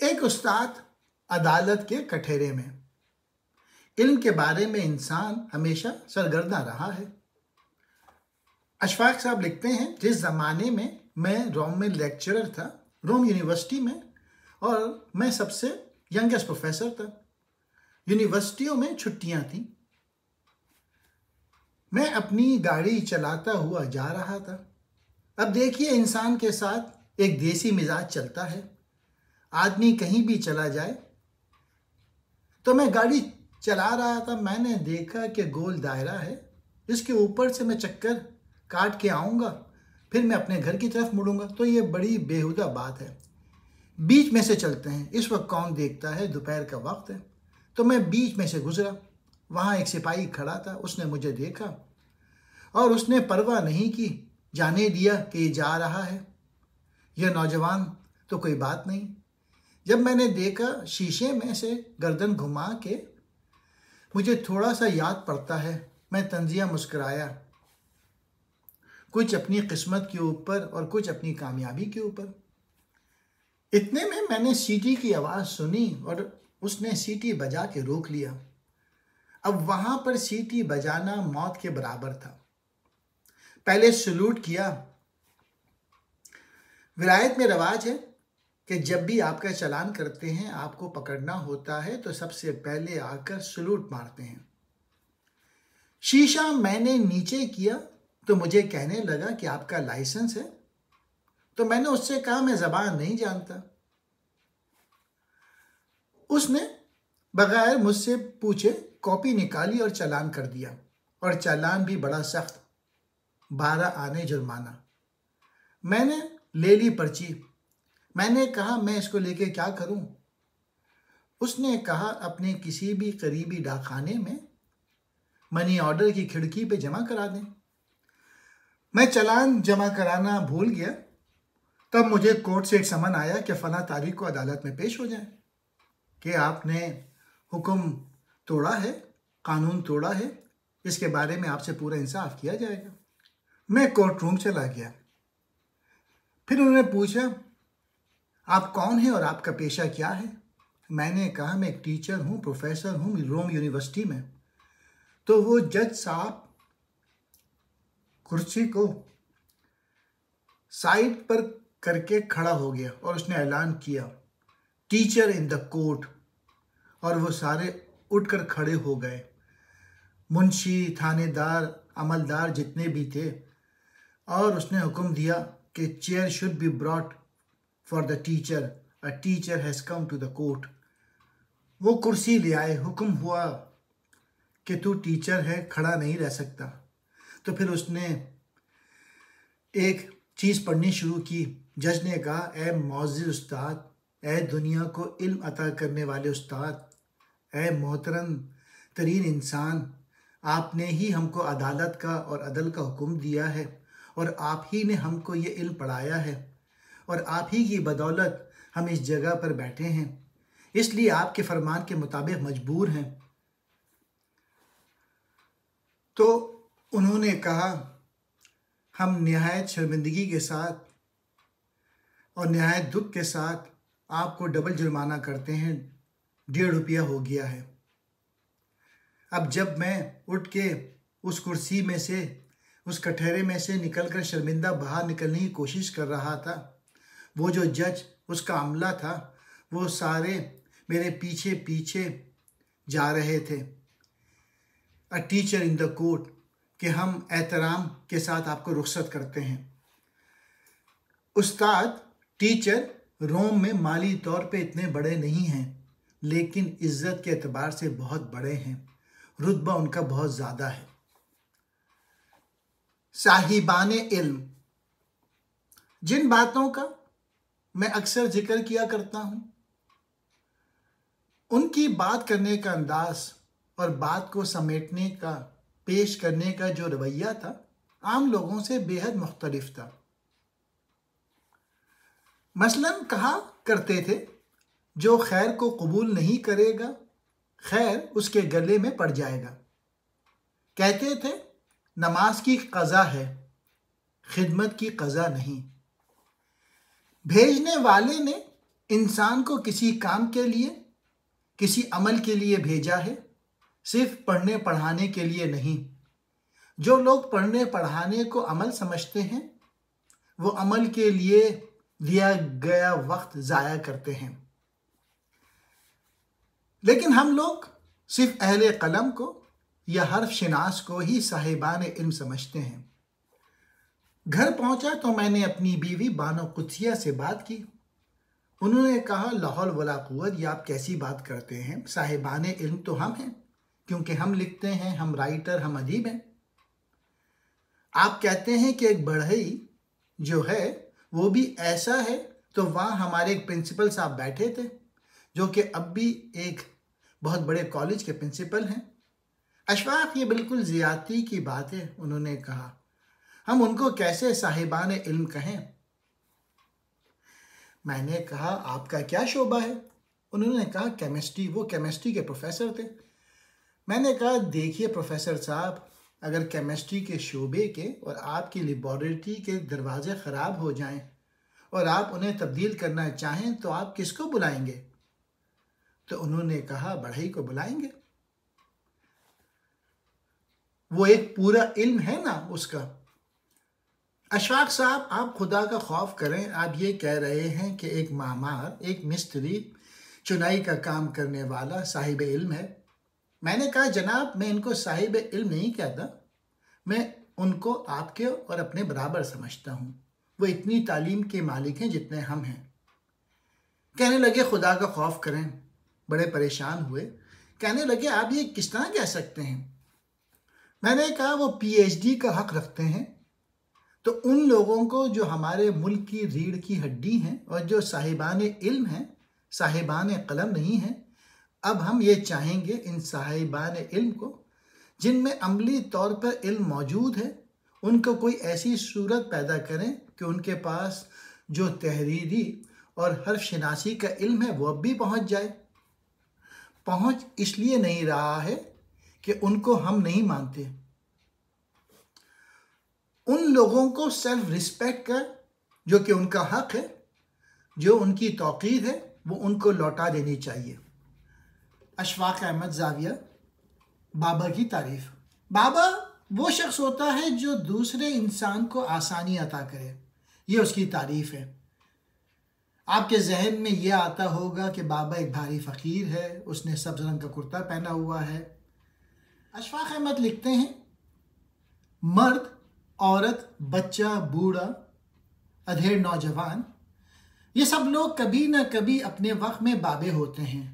एक उस्ताद अदालत के कठघरे में। इल्म के बारे में इंसान हमेशा सरगर्दा रहा है। अशफाक साहब लिखते हैं, जिस ज़माने में मैं रोम में लेक्चरर था, रोम यूनिवर्सिटी में, और मैं सबसे यंगेस्ट प्रोफेसर था। यूनिवर्सिटियों में छुट्टियां थीं। मैं अपनी गाड़ी चलाता हुआ जा रहा था। अब देखिए, इंसान के साथ एक देसी मिजाज चलता है। आदमी कहीं भी चला जाए। तो मैं गाड़ी चला रहा था, मैंने देखा कि गोल दायरा है, इसके ऊपर से मैं चक्कर काट के आऊँगा, फिर मैं अपने घर की तरफ मुड़ूंगा। तो ये बड़ी बेहुदा बात है। बीच में से चलते हैं, इस वक्त कौन देखता है, दोपहर का वक्त है। तो मैं बीच में से गुजरा। वहाँ एक सिपाही खड़ा था, उसने मुझे देखा और उसने परवाह नहीं की, जाने दिया कि ये जा रहा है, यह नौजवान तो कोई बात नहीं। जब मैंने देखा शीशे में से गर्दन घुमा के, मुझे थोड़ा सा याद पड़ता है, मैं तंजिया मुस्कुराया, कुछ अपनी किस्मत के ऊपर और कुछ अपनी कामयाबी के ऊपर। इतने में मैंने सीटी की आवाज़ सुनी और उसने सीटी बजा के रोक लिया। अब वहाँ पर सीटी बजाना मौत के बराबर था। पहले सलूट किया। विलायत में रवाज है कि जब भी आपका चालान करते हैं, आपको पकड़ना होता है, तो सबसे पहले आकर सलूट मारते हैं। शीशा मैंने नीचे किया तो मुझे कहने लगा कि आपका लाइसेंस है। तो मैंने उससे कहा, मैं ज़बान नहीं जानता। उसने बगैर मुझसे पूछे कॉपी निकाली और चालान कर दिया, और चालान भी बड़ा सख्त, 12 आने जुर्माना। मैंने ले ली पर्ची। मैंने कहा, मैं इसको लेके क्या करूं? उसने कहा, अपने किसी भी करीबी डाकखाने में मनी ऑर्डर की खिड़की पे जमा करा दें। मैं चालान जमा कराना भूल गया। तब मुझे कोर्ट से एक समन आया कि फला तारीख को अदालत में पेश हो जाए, कि आपने हुक्म तोड़ा है, कानून तोड़ा है, इसके बारे में आपसे पूरा इंसाफ किया जाएगा। मैं कोर्ट रूम चला गया। फिर उन्होंने पूछा, आप कौन हैं और आपका पेशा क्या है? मैंने कहा, मैं एक टीचर हूँ, प्रोफेसर हूँ रोम यूनिवर्सिटी में। तो वो जज साहब कुर्सी को साइड पर करके खड़ा हो गया और उसने ऐलान किया, टीचर इन द कोर्ट। और वो सारे उठकर खड़े हो गए, मुंशी, थानेदार, अमलदार जितने भी थे। और उसने हुक्म दिया कि chair should be brought for the teacher, a teacher has come to the court. वो कुर्सी ले आए। हुक्म हुआ कि तू टीचर है, खड़ा नहीं रह सकता। तो फिर उसने एक चीज़ पढ़नी शुरू की। जज ने कहा, ए मौज़िज़ उस्ताद, ए दुनिया को इल्म अता करने वाले उस्ताद, ए मोहतरम तरीन इंसान, आपने ही हमको अदालत का और अदल का हुक्म दिया है, और आप ही ने हमको ये इल्म पढ़ाया है, और आप ही की बदौलत हम इस जगह पर बैठे हैं, इसलिए आपके फरमान के मुताबिक मजबूर हैं। तो उन्होंने कहा, हम निहायत शर्मिंदगी के साथ और निहायत दुख के साथ आपको डबल जुर्माना करते हैं, 1.5 रुपया हो गया है। अब जब मैं उठ के उस कुर्सी में से, उस कटहरे में से निकलकर शर्मिंदा बाहर निकलने की कोशिश कर रहा था, वो जो जज, उसका अमला था, वो सारे मेरे पीछे पीछे जा रहे थे। A teacher in the court, कि हम एहतराम के साथ आपको रुखसत करते हैं। उस्ताद, टीचर रोम में माली तौर पे इतने बड़े नहीं हैं, लेकिन इज्जत के एतबार से बहुत बड़े हैं। रुतबा उनका बहुत ज़्यादा है। साहिबाने इल्म, जिन बातों का मैं अक्सर जिक्र किया करता हूँ, उनकी बात करने का अंदाज और बात को समेटने का, पेश करने का जो रवैया था, आम लोगों से बेहद मुख्तलिफ था। मसलन कहा करते थे, जो खैर को कबूल नहीं करेगा, खैर उसके गले में पड़ जाएगा। कहते थे, नमाज की क़ज़ा है, खिदमत की क़ज़ा नहीं। भेजने वाले ने इंसान को किसी काम के लिए, किसी अमल के लिए भेजा है, सिर्फ पढ़ने पढ़ाने के लिए नहीं। जो लोग पढ़ने पढ़ाने को अमल समझते हैं वो अमल के लिए दिया गया वक्त ज़ाया करते हैं। लेकिन हम लोग सिर्फ अहले कलम को या हर्फ शिनास को ही साहिबान इल्म समझते हैं। घर पहुंचा तो मैंने अपनी बीवी बानो कुत्सिया से बात की। उन्होंने कहा, लाहौल वला कुव्वत, ये आप कैसी बात करते हैं? साहिबान इल्म तो हम हैं, क्योंकि हम लिखते हैं, हम राइटर, हम अदीब हैं। आप कहते हैं कि एक बढ़ई जो है वो भी ऐसा है, तो वहाँ हमारे एक प्रिंसिपल साहब बैठे थे जो कि अब भी एक बहुत बड़े कॉलेज के प्रिंसिपल हैं। अशफाक, ये बिल्कुल ज़ियादती की बात है। उन्होंने कहा, हम उनको कैसे साहिबान इल्म कहें? मैंने कहा, आपका क्या शोबा है? उन्होंने कहा, केमिस्ट्री। वो केमिस्ट्री के प्रोफेसर थे। मैंने कहा, देखिए प्रोफेसर साहब, अगर केमिस्ट्री के शोबे के और आपकी लेबॉरेटरी के दरवाजे ख़राब हो जाएं और आप उन्हें तब्दील करना चाहें तो आप किसको बुलाएंगे? तो उन्होंने कहा, बढ़ई को बुलाएंगे। वो एक पूरा इल्म है ना उसका। अशफाक साहब, आप खुदा का खौफ करें। आप ये कह रहे हैं कि एक मामार, एक मिस्त्री, चुनाई का काम करने वाला साहिब इल्म है। मैंने कहा, जनाब, मैं इनको साहिब इल्म नहीं कहता, मैं उनको आपके और अपने बराबर समझता हूँ। वो इतनी तालीम के मालिक हैं जितने हम हैं। कहने लगे, खुदा का खौफ करें। बड़े परेशान हुए। कहने लगे, आप ये किस तरह कह सकते हैं? मैंने कहा, वो पीएचडी का हक रखते हैं, तो उन लोगों को जो हमारे मुल्क की रीढ़ की हड्डी हैं और जो साहिबान इल्म हैं, साहिबान कलम नहीं हैं, अब हम ये चाहेंगे इन साहिबान इल्म को, जिनमें अमली तौर पर इल्म मौजूद है, उनको कोई ऐसी सूरत पैदा करें कि उनके पास जो तहरीरी और हर्फ शिनासी का इल्म है वो अब भी पहुँच जाए। पहुँच इसलिए नहीं रहा है कि उनको हम नहीं मानते। उन लोगों को सेल्फ रिस्पेक्ट का, जो कि उनका हक है, जो उनकी तौकीर है, वो उनको लौटा देनी चाहिए। अशफाक अहमद ज़ाविया, बाबा की तारीफ। बाबा वो शख्स होता है जो दूसरे इंसान को आसानी अता करे, ये उसकी तारीफ है। आपके जहन में यह आता होगा कि बाबा एक भारी फ़कीर है, उसने सब्ज़ रंग का कुर्ता पहना हुआ है। अशफाक अहमद लिखते हैं, मर्द, औरत, बच्चा, बूढ़ा, अधेड़, नौजवान, ये सब लोग कभी ना कभी अपने वक्त में बाबे होते हैं।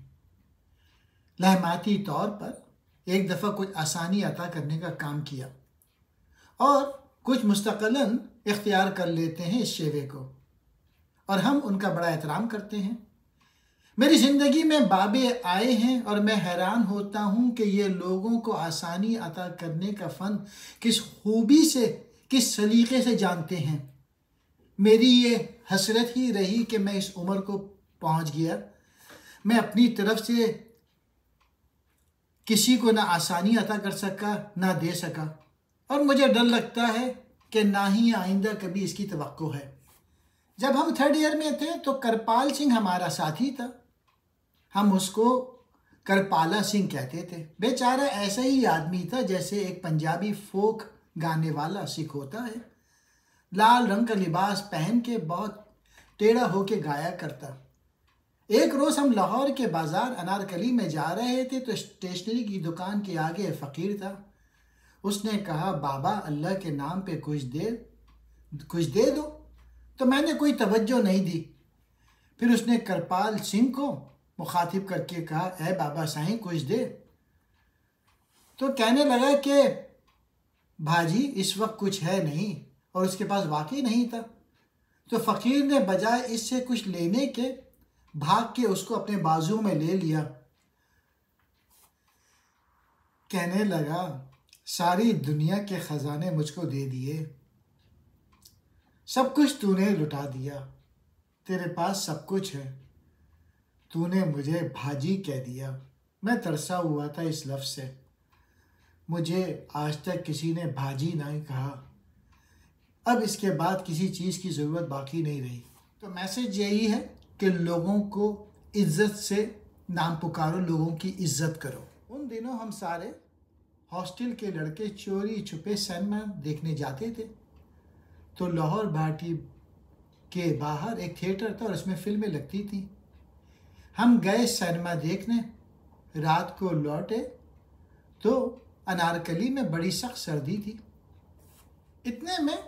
लहमाती तौर पर एक दफ़ा कुछ आसानी अता करने का काम किया और कुछ मुस्तक़िलन इख्तियार कर लेते हैं इस शेवे को, और हम उनका बड़ा एहतराम करते हैं। मेरी ज़िंदगी में बाबे आए हैं और मैं हैरान होता हूँ कि ये लोगों को आसानी अता करने का फ़न किस खूबी से, किस सलीक़े से जानते हैं। मेरी ये हसरत ही रही कि मैं इस उम्र को पहुँच गया, मैं अपनी तरफ से किसी को ना आसानी अता कर सका, ना दे सका, और मुझे डर लगता है कि ना ही आइंदा कभी इसकी तवक्को है। जब हम 3rd ईयर में थे तो करपाल सिंह हमारा साथी था। हम उसको करपाला सिंह कहते थे। बेचारा ऐसा ही आदमी था जैसे एक पंजाबी फोक गाने वाला सिख होता है। लाल रंग का लिबास पहन के बहुत टेढ़ा होके गाया करता। एक रोज़ हम लाहौर के बाज़ार अनारकली में जा रहे थे तो स्टेशनरी की दुकान के आगे फ़कीर था। उसने कहा, बाबा अल्लाह के नाम पे कुछ दे दो। तो मैंने कोई तवज्जो नहीं दी। फिर उसने करपाल सिंह को मुखातिब करके कहा, ऐ बाबा साईं कुछ दे। तो कहने लगा कि भाजी इस वक्त कुछ है नहीं, और उसके पास वाकई नहीं था। तो फ़कीर ने बजाय इससे कुछ लेने के भाग के उसको अपने बाजू में ले लिया। कहने लगा, सारी दुनिया के ख़जाने मुझको दे दिए, सब कुछ तूने लुटा दिया, तेरे पास सब कुछ है, तूने मुझे भाजी कह दिया। मैं तरसा हुआ था इस लफ्ज़ से। मुझे आज तक किसी ने भाजी नहीं कहा। अब इसके बाद किसी चीज़ की ज़रूरत बाकी नहीं रही। तो मैसेज यही है कि लोगों को इज्जत से नाम पुकारो, लोगों की इज्जत करो। उन दिनों हम सारे हॉस्टल के लड़के चोरी छुपे सिनेमा देखने जाते थे। तो लाहौर भाटी के बाहर एक थिएटर था और उसमें फिल्में लगती थी। हम गए सिनेमा देखने, रात को लौटे तो अनारकली में बड़ी सख्त सर्दी थी। इतने में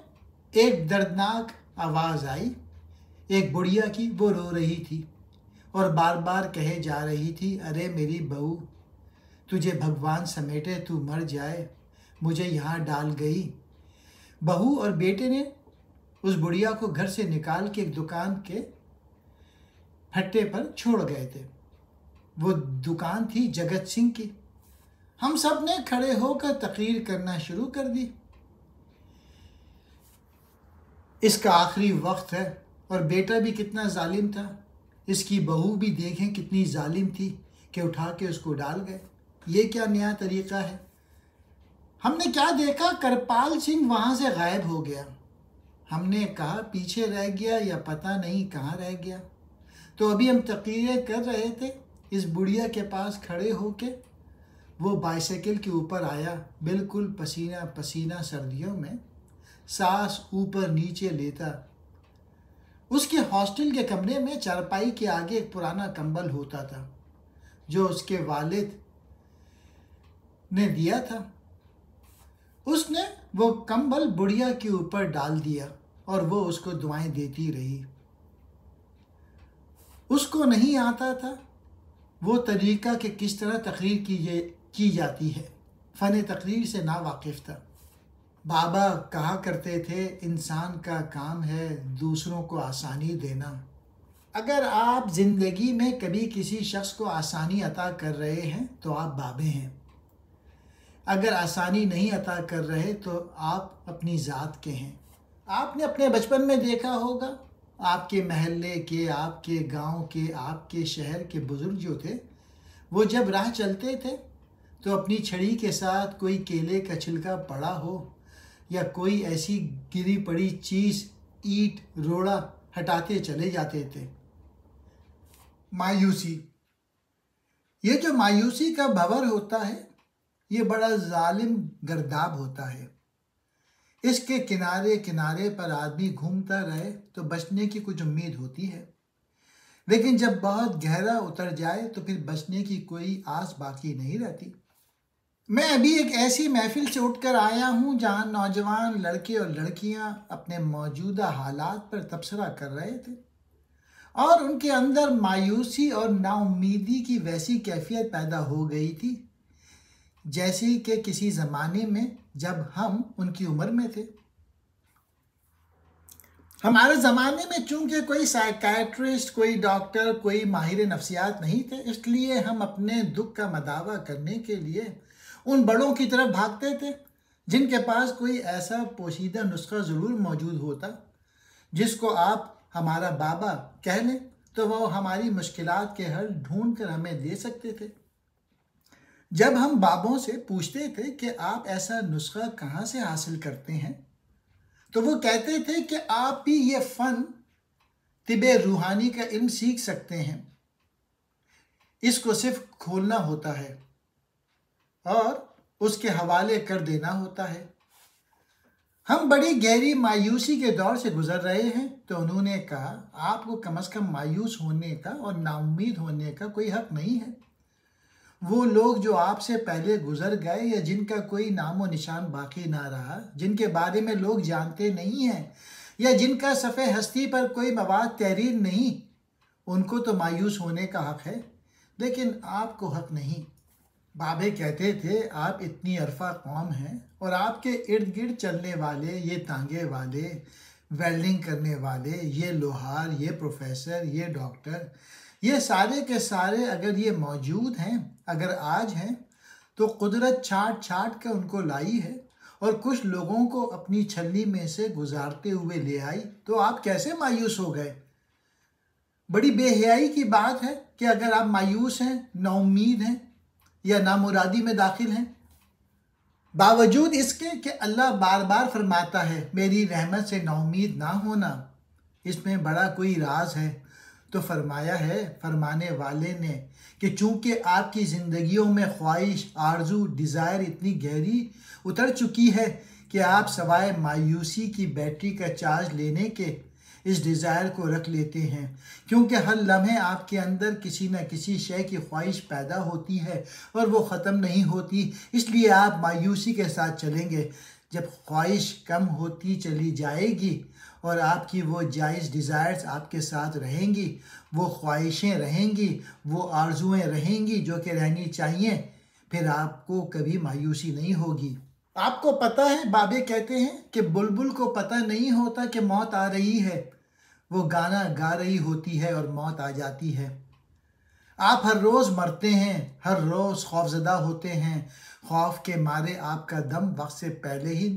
एक दर्दनाक आवाज़ आई, एक बुढ़िया की। वो रो रही थी और बार बार कहे जा रही थी, अरे मेरी बहू, तुझे भगवान समेटे, तू मर जाए, मुझे यहाँ डाल गई। बहू और बेटे ने उस बुढ़िया को घर से निकाल के एक दुकान के फट्टे पर छोड़ गए थे। वो दुकान थी जगत सिंह की। हम सब ने खड़े होकर तकरीर करना शुरू कर दी। इसका आखिरी वक्त है और बेटा भी कितना जालिम था, इसकी बहू भी देखें कितनी जालिम थी कि उठा के उसको डाल गए। ये क्या नया तरीका है। हमने क्या देखा, करपाल सिंह वहाँ से गायब हो गया। हमने कहा पीछे रह गया या पता नहीं कहाँ रह गया। तो अभी हम तकरीरें कर रहे थे, इस बुढ़िया के पास खड़े होके वो बाइसाइकिल के ऊपर आया, बिल्कुल पसीना पसीना सर्दियों में, सांस ऊपर नीचे लेता। उसके हॉस्टल के कमरे में चारपाई के आगे एक पुराना कंबल होता था जो उसके वालिद ने दिया था। उसने वो कंबल बुढ़िया के ऊपर डाल दिया और वो उसको दुआएं देती रही। उसको नहीं आता था वो तरीका कि किस तरह तकरीर की जाती है, फ़न तकरीर से ना वाकिफ़ था। बाबा कहा करते थे, इंसान का काम है दूसरों को आसानी देना। अगर आप ज़िंदगी में कभी किसी शख्स को आसानी अता कर रहे हैं तो आप बाबे हैं। अगर आसानी नहीं अता कर रहे तो आप अपनी ज़ात के हैं। आपने अपने बचपन में देखा होगा, आपके महल्ले के, आपके गांव के, आपके शहर के बुज़ुर्ग जो थे, वो जब राह चलते थे तो अपनी छड़ी के साथ कोई केले का छिलका पड़ा हो या कोई ऐसी गिरी पड़ी चीज़, ईंट, रोड़ा हटाते चले जाते थे। मायूसी, ये जो मायूसी का भंवर होता है, ये बड़ा जालिम गर्दाब होता है। इसके किनारे किनारे पर आदमी घूमता रहे तो बचने की कुछ उम्मीद होती है, लेकिन जब बहुत गहरा उतर जाए तो फिर बचने की कोई आस बाकी नहीं रहती। मैं अभी एक ऐसी महफिल से उठकर आया हूँ जहाँ नौजवान लड़के और लड़कियाँ अपने मौजूदा हालात पर तबसरा कर रहे थे और उनके अंदर मायूसी और नाउम्मीदी की वैसी कैफियत पैदा हो गई थी जैसी कि किसी ज़माने में जब हम उनकी उम्र में थे। हमारे ज़माने में चूंकि कोई साइकाट्रिस्ट, कोई डॉक्टर, कोई माहिर नफ्सियात नहीं थे, इसलिए हम अपने दुख का मदावा करने के लिए उन बड़ों की तरफ भागते थे जिनके पास कोई ऐसा पोशीदा नुस्खा ज़रूर मौजूद होता जिसको आप हमारा बाबा कह लें तो वो हमारी मुश्किलात के हल ढूंढ कर हमें दे सकते थे। जब हम बाबों से पूछते थे कि आप ऐसा नुस्खा कहाँ से हासिल करते हैं तो वो कहते थे कि आप भी ये फ़न तिबे रूहानी का इल्म सीख सकते हैं, इसको सिर्फ खोलना होता है और उसके हवाले कर देना होता है। हम बड़ी गहरी मायूसी के दौर से गुजर रहे हैं तो उन्होंने कहा, आपको कम से कम मायूस होने का और नाउम्मीद होने का कोई हक नहीं है। वो लोग जो आपसे पहले गुजर गए या जिनका कोई नामो निशान बाकी ना रहा, जिनके बारे में लोग जानते नहीं हैं या जिनका सफ़े हस्ती पर कोई मवाद तहरीर नहीं, उनको तो मायूस होने का हक है, लेकिन आपको हक नहीं। बाबे कहते थे, आप इतनी अरफा कौम हैं और आपके इर्द गिर्द चलने वाले, ये तांगे वाले, वेल्डिंग करने वाले, ये लोहार, ये प्रोफेसर, ये डॉक्टर, ये सारे के सारे अगर ये मौजूद हैं, अगर आज हैं, तो कुदरत छाट छाट कर उनको लाई है और कुछ लोगों को अपनी छलनी में से गुजारते हुए ले आई, तो आप कैसे मायूस हो गए? बड़ी बेहयाई की बात है कि अगर आप मायूस हैं, नाउम्मीद हैं या नामुरादी में दाखिल हैं, बावजूद इसके कि अल्लाह बार बार फरमाता है मेरी रहमत से नाउम्मीद ना होना, इसमें बड़ा कोई राज है, तो फरमाया है फरमाने वाले ने कि चूंकि आपकी ज़िंदगियों में ख्वाहिश, आरजू, डिज़ायर इतनी गहरी उतर चुकी है कि आप सवाए मायूसी की बैटरी का चार्ज लेने के इस डिज़ायर को रख लेते हैं, क्योंकि हर लम्हे आपके अंदर किसी न किसी शय की ख्वाहिश पैदा होती है और वो ख़त्म नहीं होती, इसलिए आप मायूसी के साथ चलेंगे। जब ख्वाहिश कम होती चली जाएगी और आपकी वो जायज़ डिज़ायर्स आपके साथ रहेंगी, वो ख्वाहिशें रहेंगी, वो आरजुएँ रहेंगी जो कि रहनी चाहिए, फिर आपको कभी मायूसी नहीं होगी। आपको पता है, बाबे कहते हैं कि बुलबुल को पता नहीं होता कि मौत आ रही है, वो गाना गा रही होती है और मौत आ जाती है। आप हर रोज़ मरते हैं, हर रोज़ खौफज़दा होते हैं, खौफ के मारे आपका दम वक्त से पहले ही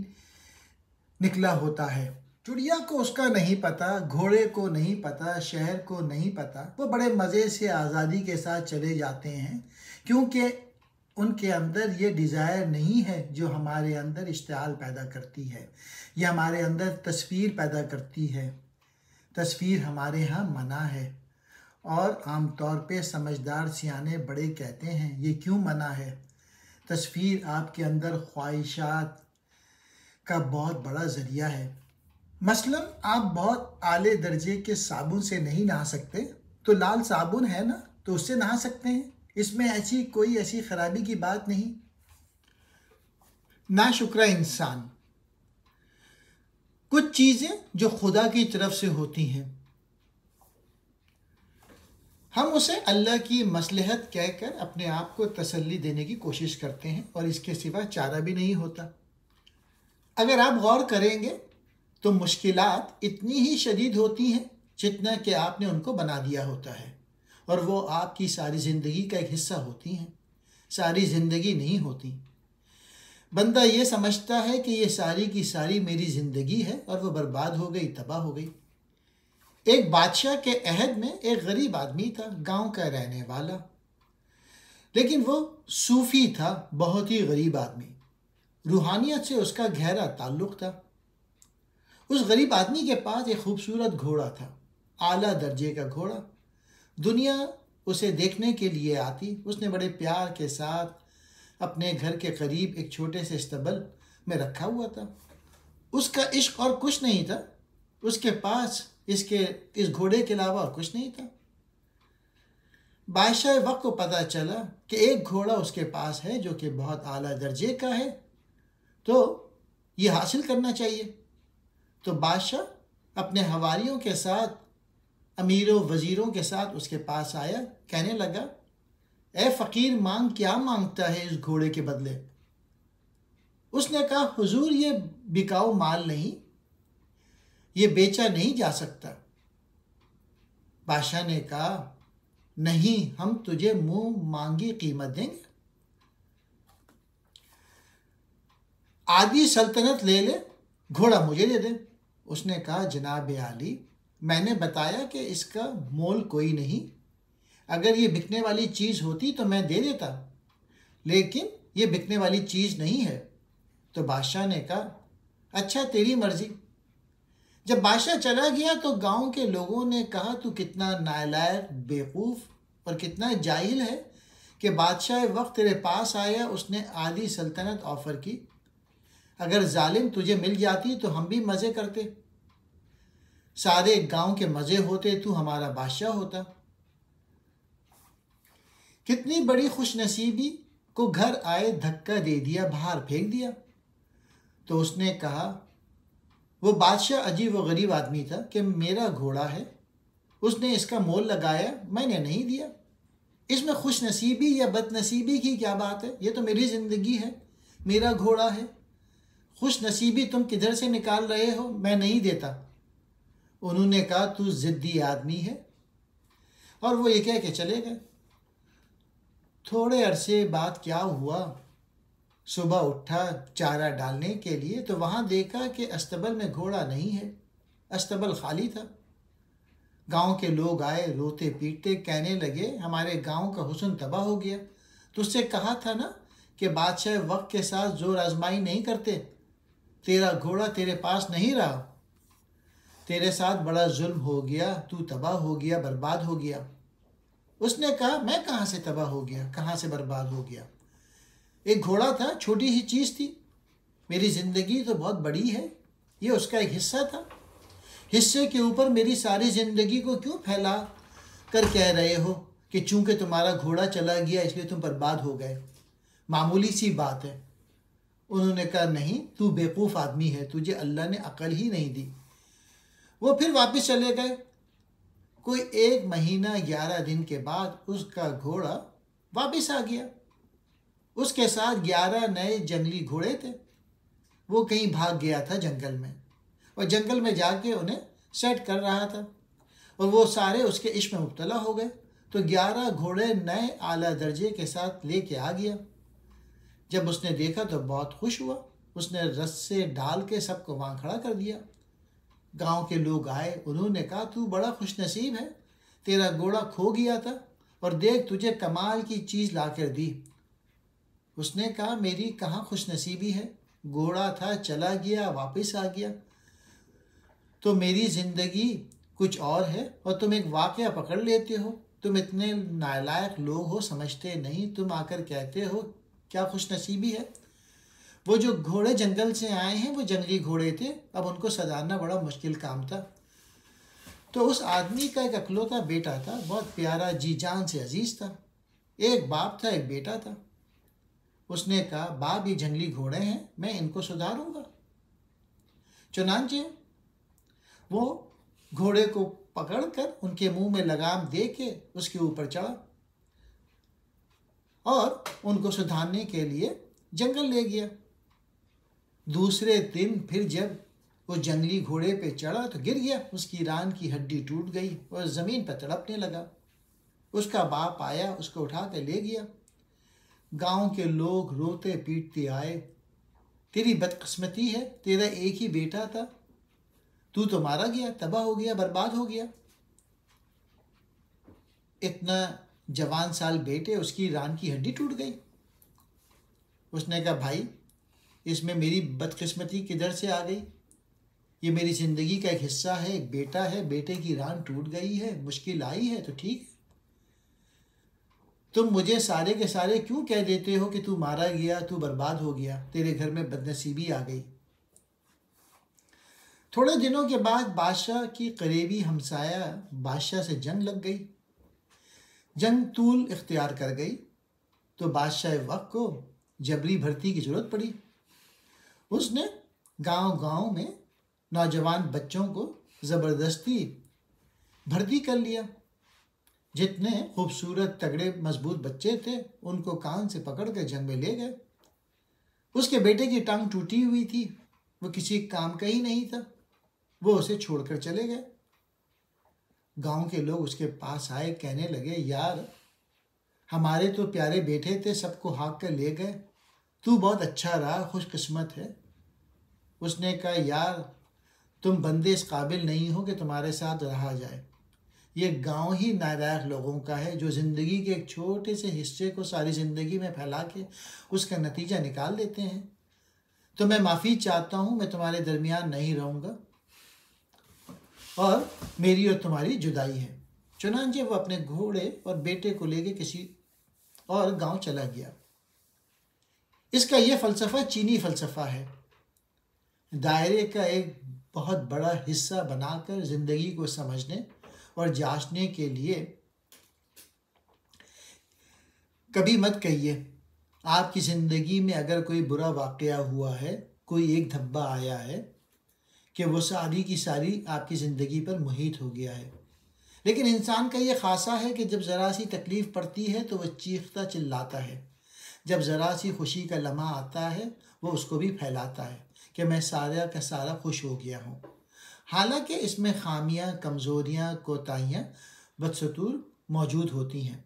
निकला होता है। चिड़िया को उसका नहीं पता, घोड़े को नहीं पता, शहर को नहीं पता, वो बड़े मज़े से आज़ादी के साथ चले जाते हैं, क्योंकि उनके अंदर ये डिज़ायर नहीं है जो हमारे अंदर इश्तिहाल पैदा करती है, ये हमारे अंदर तस्वीर पैदा करती है। तस्वीर हमारे यहाँ मना है और आम तौर पे समझदार सियाने बड़े कहते हैं ये क्यों मना है। तस्वीर आपके अंदर ख्वाहिशात का बहुत बड़ा ज़रिया है। मसलन आप बहुत आले दर्जे के साबुन से नहीं नहा सकते, तो लाल साबुन है ना, तो उससे नहा सकते हैं, इसमें ऐसी खराबी की बात नहीं। नाशुक्रा इंसान, कुछ चीज़ें जो खुदा की तरफ से होती हैं हम उसे अल्लाह की मसलहत कहकर अपने आप को तसल्ली देने की कोशिश करते हैं और इसके सिवा चारा भी नहीं होता। अगर आप गौर करेंगे तो मुश्किलात इतनी ही शदीद होती हैं जितना कि आपने उनको बना दिया होता है, और वो आपकी सारी ज़िंदगी का एक हिस्सा होती हैं, सारी ज़िंदगी नहीं होती। बंदा ये समझता है कि ये सारी की सारी मेरी ज़िंदगी है और वो बर्बाद हो गई, तबाह हो गई। एक बादशाह के अहद में एक गरीब आदमी था, गांव का रहने वाला, लेकिन वो सूफ़ी था, बहुत ही गरीब आदमी। रूहानियत से उसका गहरा ताल्लुक़ था। उस गरीब आदमी के पास एक खूबसूरत घोड़ा था, आला दर्जे का घोड़ा। दुनिया उसे देखने के लिए आती। उसने बड़े प्यार के साथ अपने घर के करीब एक छोटे से इस्तबल में रखा हुआ था। उसका इश्क और कुछ नहीं था, उसके पास इस घोड़े के अलावा और कुछ नहीं था। बादशाह वक्त को पता चला कि एक घोड़ा उसके पास है जो कि बहुत आला दर्जे का है, तो ये हासिल करना चाहिए। तो बादशाह अपने हवारियों के साथ, अमीरों वज़ीरों के साथ उसके पास आया, कहने लगा, ए फ़कीर, मांग क्या मांगता है इस घोड़े के बदले? उसने कहा, हुजूर, ये बिकाऊ माल नहीं, ये बेचा नहीं जा सकता। बादशाह ने कहा, नहीं, हम तुझे मुंह मांगी कीमत देंगे, आधी सल्तनत ले ले, घोड़ा मुझे दे दे। उसने कहा, जनाब आली, मैंने बताया कि इसका मोल कोई नहीं, अगर ये बिकने वाली चीज़ होती तो मैं दे देता, लेकिन ये बिकने वाली चीज़ नहीं है। तो बादशाह ने कहा, अच्छा, तेरी मर्जी। जब बादशाह चला गया तो गांव के लोगों ने कहा, तू कितना नालायक, बेवकूफ़ और कितना जाहिल है कि बादशाह वक्त तेरे पास आया, उसने आधी सल्तनत ऑफ़र की। अगर जालिम तुझे मिल जाती तो हम भी मज़े करते, सारे गांव के मज़े होते, तू हमारा बादशाह होता। कितनी बड़ी खुशनसीबी को घर आए धक्का दे दिया, बाहर फेंक दिया। तो उसने कहा, वो बादशाह अजीब व गरीब आदमी था कि मेरा घोड़ा है, उसने इसका मोल लगाया, मैंने नहीं दिया। इसमें खुशनसीबी या बदनसीबी की क्या बात है? ये तो मेरी ज़िंदगी है, मेरा घोड़ा है, खुश नसीबी तुम किधर से निकाल रहे हो? मैं नहीं देता। उन्होंने कहा, तू ज़िद्दी आदमी है, और वो ये कह के चले गए। थोड़े अरसे बाद क्या हुआ, सुबह उठा चारा डालने के लिए तो वहाँ देखा कि अस्तबल में घोड़ा नहीं है, अस्तबल खाली था। गांव के लोग आए, रोते पीटते, कहने लगे, हमारे गांव का हुस्न तबाह हो गया। तुझसे कहा था ना कि बादशाह वक्त के साथ जोर आजमाई नहीं करते, तेरा घोड़ा तेरे पास नहीं रहा। तेरे साथ बड़ा जुल्म हो गया, तू तबाह हो गया, बर्बाद हो गया। उसने कहा, मैं कहाँ से तबाह हो गया, कहाँ से बर्बाद हो गया? एक घोड़ा था, छोटी सी चीज़ थी। मेरी ज़िंदगी तो बहुत बड़ी है, ये उसका एक हिस्सा था। हिस्से के ऊपर मेरी सारी ज़िंदगी को क्यों फैला कर कह रहे हो कि चूंकि तुम्हारा घोड़ा चला गया इसलिए तुम बर्बाद हो गए? मामूली सी बात है। उन्होंने कहा, नहीं, तू बेवकूफ़ आदमी है, तुझे अल्लाह ने अकल ही नहीं दी। वो फिर वापस चले गए। कोई 1 महीना 11 दिन के बाद उसका घोड़ा वापस आ गया। उसके साथ 11 नए जंगली घोड़े थे। वो कहीं भाग गया था जंगल में, और जंगल में जाके उन्हें सेट कर रहा था, और वो सारे उसके इश्क में मुब्तला हो गए। तो 11 घोड़े नए आला दर्जे के साथ लेके आ गया। जब उसने देखा तो बहुत खुश हुआ। उसने रस्से डाल के सबको वहाँ खड़ा कर दिया। गांव के लोग आए, उन्होंने कहा, तू बड़ा खुशनसीब है, तेरा घोड़ा खो गया था और देख तुझे कमाल की चीज़ ला कर दी। उसने कहा, मेरी कहाँ खुशनसीबी है, घोड़ा था चला गया, वापस आ गया। तो मेरी ज़िंदगी कुछ और है और तुम एक वाक़या पकड़ लेते हो। तुम इतने नालायक लोग हो, समझते नहीं। तुम आकर कहते हो क्या खुशनसीबी है। वो जो घोड़े जंगल से आए हैं वो जंगली घोड़े थे, अब उनको सजाना बड़ा मुश्किल काम था। तो उस आदमी का एक अकलौता बेटा था, बहुत प्यारा, जी जान से अजीज़ था। एक बाप था, एक बेटा था। उसने कहा, बाप, ये जंगली घोड़े हैं, मैं इनको सुधारूंगा। चुनांचे वो घोड़े को पकड़कर उनके मुंह में लगाम दे के उसके ऊपर चढ़ा और उनको सुधारने के लिए जंगल ले गया। दूसरे दिन फिर जब वो जंगली घोड़े पे चढ़ा तो गिर गया, उसकी रान की हड्डी टूट गई और ज़मीन पर तड़पने लगा। उसका बाप आया, उसको उठा के ले गया। गांव के लोग रोते पीटते आए, तेरी बदकिस्मती है, तेरा एक ही बेटा था, तू तो मारा गया, तबाह हो गया, बर्बाद हो गया। इतना जवान साल बेटे, उसकी रान की हड्डी टूट गई। उसने कहा, भाई, इसमें मेरी बदकिस्मती किधर से आ गई? ये मेरी ज़िंदगी का एक हिस्सा है, एक बेटा है, बेटे की रान टूट गई है, मुश्किल आई है तो ठीक है। तुम मुझे सारे के सारे क्यों कह देते हो कि तू मारा गया, तू बर्बाद हो गया, तेरे घर में बदनसीबी आ गई। थोड़े दिनों के बाद बादशाह की करीबी हमसाया बादशाह से जंग लग गई। जंग तूल इख्तियार कर गई तो बादशाह वक्त को जबरी भर्ती की ज़रूरत पड़ी। उसने गांव-गांव में नौजवान बच्चों को ज़बरदस्ती भर्ती कर लिया। जितने खूबसूरत, तगड़े, मजबूत बच्चे थे उनको कान से पकड़ कर जंग में ले गए। उसके बेटे की टांग टूटी हुई थी, वो किसी काम का ही नहीं था, वो उसे छोड़कर चले गए। गांव के लोग उसके पास आए, कहने लगे, यार, हमारे तो प्यारे बेटे थे, सबको हाँक कर ले गए, तू बहुत अच्छा रहा, खुशकिस्मत है। उसने कहा, यार, तुम बंदे इस काबिल नहीं हो कि तुम्हारे साथ रहा जाए। ये गांव ही नालायक लोगों का है जो ज़िंदगी के एक छोटे से हिस्से को सारी ज़िंदगी में फैला के उसका नतीजा निकाल देते हैं। तो मैं माफ़ी चाहता हूँ, मैं तुम्हारे दरमियान नहीं रहूँगा और मेरी और तुम्हारी जुदाई है। चुनांचे वो अपने घोड़े और बेटे को लेके किसी और गांव चला गया। इसका यह फ़लसफ़ा चीनी फ़लसफ़ा है, दायरे का एक बहुत बड़ा हिस्सा बनाकर ज़िंदगी को समझने और जांचने के लिए कभी मत कहिए। आपकी ज़िंदगी में अगर कोई बुरा वाक़या हुआ है, कोई एक धब्बा आया है कि वो सारी की सारी आपकी ज़िंदगी पर मुहित हो गया है। लेकिन इंसान का ये ख़ासा है कि जब ज़रा सी तकलीफ़ पड़ती है तो वह चीखता चिल्लाता है। जब ज़रा सी खुशी का लम्हा आता है वो उसको भी फैलाता है कि मैं सारा का सारा खुश हो गया हूँ। हालांकि इसमें खामियां, कमज़ोरियां, कोताहियां बदस्तूर मौजूद होती हैं।